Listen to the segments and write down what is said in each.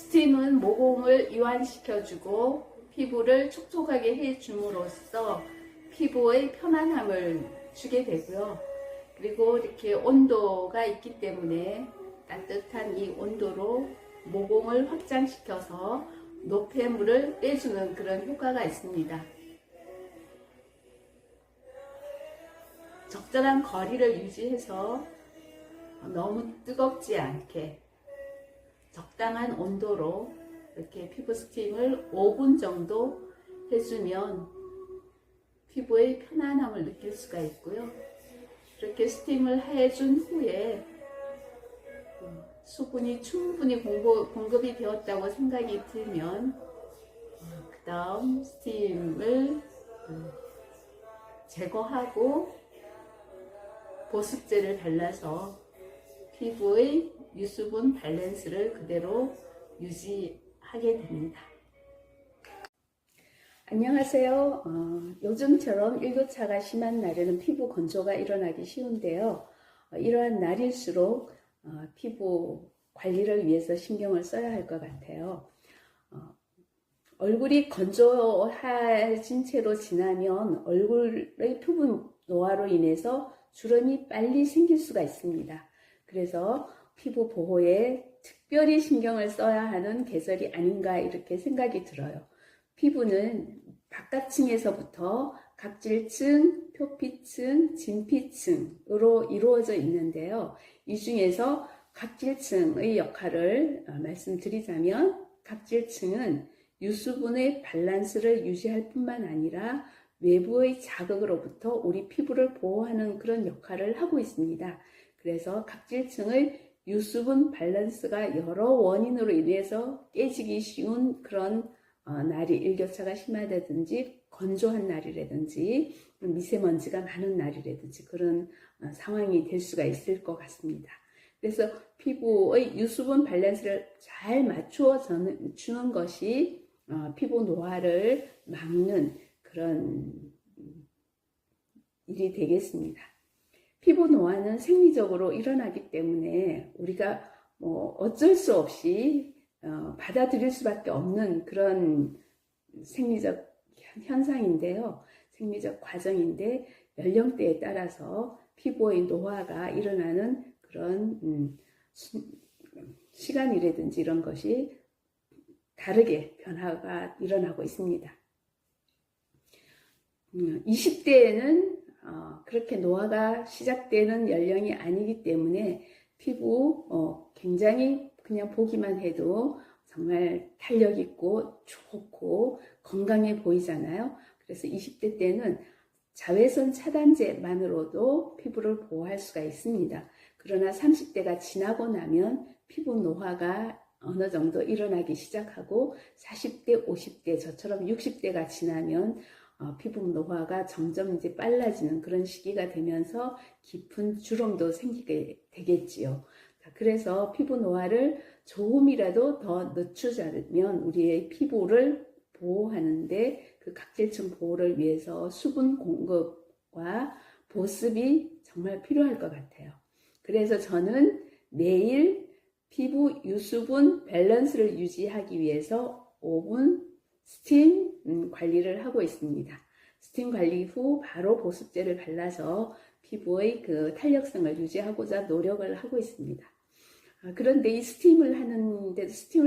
스팀은 모공을 이완시켜주고 피부를 촉촉하게 해줌으로써 피부의 편안함을 주게 되고요. 그리고 이렇게 온도가 있기 때문에 따뜻한 이 온도로 모공을 확장시켜서 노폐물을 빼주는 그런 효과가 있습니다. 적절한 거리를 유지해서 너무 뜨겁지 않게 적당한 온도로 이렇게 피부 스팀을 5분 정도 해주면 피부의 편안함을 느낄 수가 있고요. 이렇게 스팀을 해준 후에 수분이 충분히 공급이 되었다고 생각이 들면 그 다음 스팀을 제거하고 보습제를 발라서 피부의 유수분 밸런스를 그대로 유지하게 됩니다. 안녕하세요. 요즘처럼 일교차가 심한 날에는 피부 건조가 일어나기 쉬운데요. 이러한 날일수록 피부 관리를 위해서 신경을 써야 할 것 같아요. 얼굴이 건조해진 채로 지나면 얼굴의 피부 노화로 인해서 주름이 빨리 생길 수가 있습니다. 그래서 피부 보호에 특별히 신경을 써야 하는 계절이 아닌가 이렇게 생각이 들어요. 피부는 바깥층에서부터 각질층, 표피층, 진피층으로 이루어져 있는데요. 이 중에서 각질층의 역할을 말씀드리자면 각질층은 유수분의 밸런스를 유지할 뿐만 아니라 외부의 자극으로부터 우리 피부를 보호하는 그런 역할을 하고 있습니다. 그래서 각질층의 유수분 밸런스가 여러 원인으로 인해서 깨지기 쉬운 그런 날이 일교차가 심하다든지 건조한 날이라든지 미세먼지가 많은 날이라든지 그런 상황이 될 수가 있을 것 같습니다. 그래서 피부의 유수분 밸런스를 잘 맞추어 주는 것이 피부 노화를 막는 그런 일이 되겠습니다. 피부 노화는 생리적으로 일어나기 때문에 우리가 어쩔 수 없이 받아들일 수밖에 없는 그런 생리적 현상인데요. 생리적 과정인데 연령대에 따라서 피부의 노화가 일어나는 그런 시간이라든지 이런 것이 다르게 변화가 일어나고 있습니다. 20대에는 그렇게 노화가 시작되는 연령이 아니기 때문에 피부 굉장히 그냥 보기만 해도 정말 탄력 있고 좋고 건강해 보이잖아요. 그래서 20대 때는 자외선 차단제만으로도 피부를 보호할 수가 있습니다. 그러나 30대가 지나고 나면 피부 노화가 어느 정도 일어나기 시작하고 40대, 50대, 저처럼 60대가 지나면 피부 노화가 점점 이제 빨라지는 그런 시기가 되면서 깊은 주름도 생기게 되겠지요. 그래서 피부 노화를 조금이라도 더 늦추자면 우리의 피부를 보호하는데 그 각질층 보호를 위해서 수분 공급과 보습이 정말 필요할 것 같아요. 그래서 저는 매일 피부 유수분 밸런스를 유지하기 위해서 5분 스팀 관리를 하고 있습니다. 스팀 관리 후 바로 보습제를 발라서 피부의 그 탄력성을 유지하고자 노력을 하고 있습니다. 그런데 이 스팀을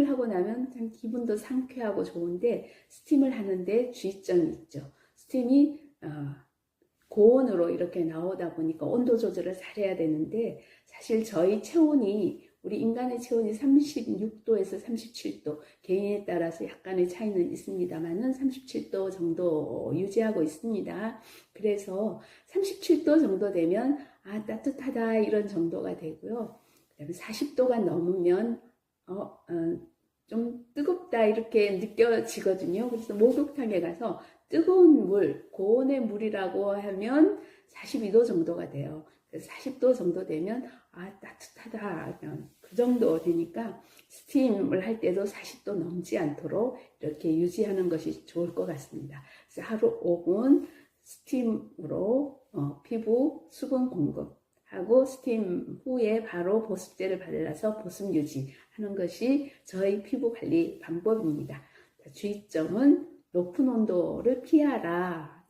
하고 나면 참 기분도 상쾌하고 좋은데 스팀을 하는데 주의점이 있죠. 스팀이 고온으로 이렇게 나오다 보니까 온도 조절을 잘해야 되는데 사실 저희 체온이 우리 인간의 체온이 36도에서 37도 개인에 따라서 약간의 차이는 있습니다만은 37도 정도 유지하고 있습니다. 그래서 37도 정도 되면 따뜻하다 이런 정도가 되고요. 그다음에 40도가 넘으면 좀 뜨겁다 이렇게 느껴지거든요. 그래서 목욕탕에 가서 뜨거운 물, 고온의 물이라고 하면 42도 정도가 돼요. 40도 정도 되면 따뜻하다 그 정도 되니까 스팀을 할 때도 40도 넘지 않도록 이렇게 유지하는 것이 좋을 것 같습니다. 그래서 하루 5분 스팀으로 피부 수분 공급 하고 스팀 후에 바로 보습제를 발라서 보습 유지하는 것이 저희 피부 관리 방법입니다. 주의점은 높은 온도를 피하라.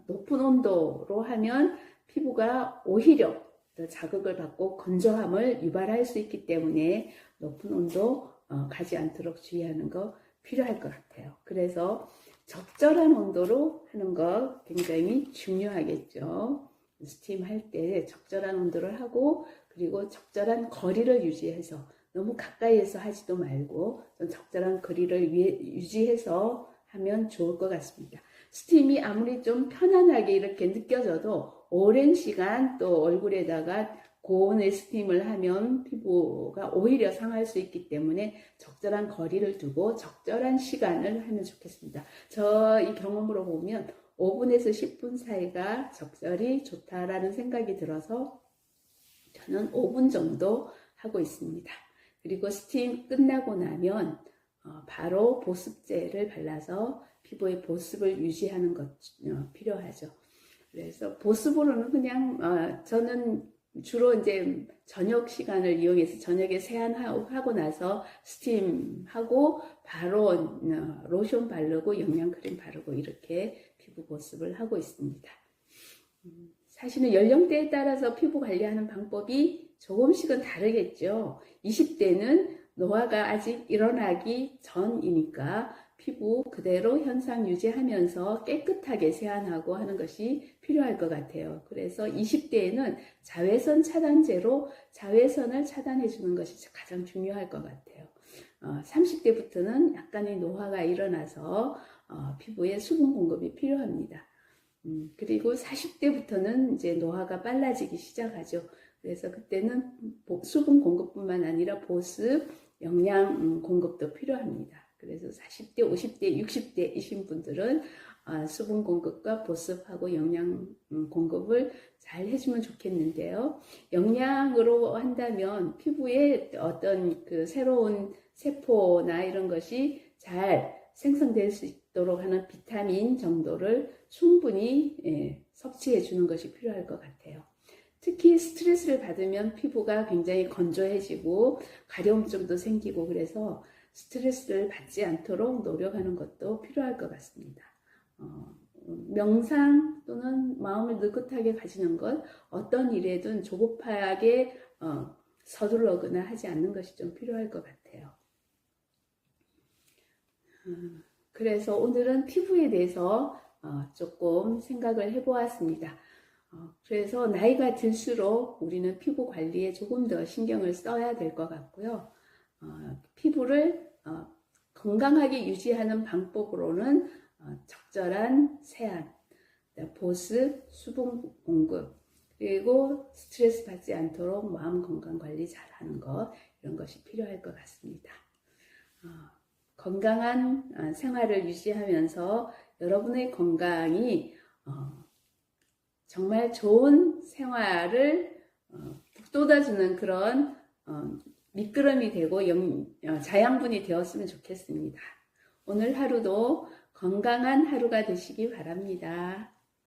높은 온도로 하면 피부가 오히려 더 자극을 받고 건조함을 유발할 수 있기 때문에 높은 온도 가지 않도록 주의하는 거 필요할 것 같아요. 그래서 적절한 온도로 하는 거 굉장히 중요하겠죠. 스팀 할 때 적절한 온도를 하고 그리고 적절한 거리를 유지해서 너무 가까이에서 하지도 말고 좀 적절한 거리를 유지해서 하면 좋을 것 같습니다. 스팀이 아무리 좀 편안하게 이렇게 느껴져도 오랜 시간 또 얼굴에다가 고온의 스팀을 하면 피부가 오히려 상할 수 있기 때문에 적절한 거리를 두고 적절한 시간을 하면 좋겠습니다. 저희 경험으로 보면 5분에서 10분 사이가 적절히 좋다라는 생각이 들어서 저는 5분 정도 하고 있습니다. 그리고 스팀 끝나고 나면 바로 보습제를 발라서 피부의 보습을 유지하는 것 필요하죠. 그래서 보습으로는 그냥 저는 주로 이제 저녁 시간을 이용해서 저녁에 세안하고 나서 스팀하고 바로 로션 바르고 영양크림 바르고 이렇게 피부 보습을 하고 있습니다. 사실은 연령대에 따라서 피부 관리하는 방법이 조금씩은 다르겠죠. 20대는 노화가 아직 일어나기 전이니까 피부 그대로 현상 유지하면서 깨끗하게 세안하고 하는 것이 필요할 것 같아요. 그래서 20대에는 자외선 차단제로 자외선을 차단해 주는 것이 가장 중요할 것 같아요. 30대부터는 약간의 노화가 일어나서 피부에 수분 공급이 필요합니다. 그리고 40대부터는 이제 노화가 빨라지기 시작하죠. 그래서 그때는 수분 공급뿐만 아니라 보습, 영양 공급도 필요합니다. 그래서 40대, 50대, 60대이신 분들은 수분 공급과 보습하고 영양 공급을 잘 해주면 좋겠는데요. 영양으로 한다면 피부에 어떤 그 새로운 세포나 이런 것이 잘 생성될 수 있도록 하는 비타민 정도를 충분히 섭취해 주는 것이 필요할 것 같아요. 특히 스트레스를 받으면 피부가 굉장히 건조해지고 가려움증도 생기고 그래서 스트레스를 받지 않도록 노력하는 것도 필요할 것 같습니다. 명상 또는 마음을 느긋하게 가지는 것, 어떤 일에든 조급하게 서둘러거나 하지 않는 것이 좀 필요할 것 같아요. 그래서 오늘은 피부에 대해서 조금 생각을 해보았습니다. 그래서 나이가 들수록 우리는 피부 관리에 조금 더 신경을 써야 될 것 같고요. 피부를 건강하게 유지하는 방법으로는 적절한 세안, 보습, 수분 공급, 그리고 스트레스 받지 않도록 마음 건강 관리 잘하는 것, 이런 것이 필요할 것 같습니다. 건강한 생활을 유지하면서 여러분의 건강이 정말 좋은 생활을 북돋아주는 그런 미끄럼이 되고 자양분이 되었으면 좋겠습니다. 오늘 하루도 건강한 하루가 되시기 바랍니다.